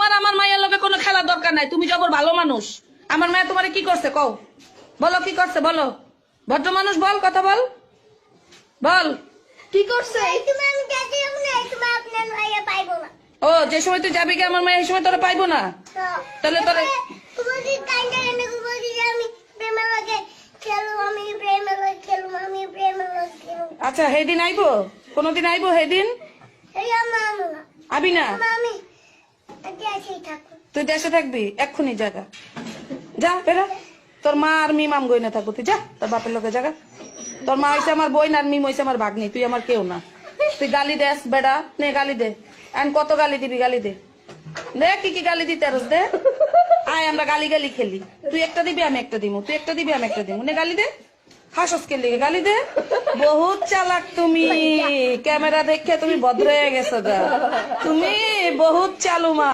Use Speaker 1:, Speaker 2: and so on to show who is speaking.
Speaker 1: তোমার আমার মায়ের লগে কোনো খেলার দরকার নাই, তুমি জবর ভালো মানুষ। আমার মায়া তোমারে কি করছে কও, বলো কি করছে বলো, ভদ্র মানুষ বল, কথা বল, বল
Speaker 2: কি করছে?
Speaker 1: ও যে সময় তুই যাবি কি আমার মায়া এই সময় তোরা পাইবো না, তাহলে তোরে আচ্ছা সেদিন আইবো, কোনদিন আইবো সেদিন আবি না? তুই দেশে থাকবি এক্ষুনি জায়গা যা বেরা, তোর মা আর মিমাম গই না থাকবো, তুই যা তোর বাপের লোকে জায়গা। তোর মা হয়েছে আমার বই না, আর মিম হয়েছে আমার ভাগ্নি, তুই আমার কেউ না। তুই গালি দেস বেড়া, নে গালি দে, এখন কত গালি দিবি, গালি দে, দে কি কি গালি দিতে আরস দে, আয় আমরা গালি গালি খেলি, তুই একটা দিবি আমি একটা দিমু, তুই একটা দিবি আমি একটা দিমু, নে গালি দে, হাসস কে লিগে গালি দে। বহুত চালাক তুমি, ক্যামেরা দেখে তুমি ভদ্র হয়ে গেছো গা, তুমি বহুত চালু মা।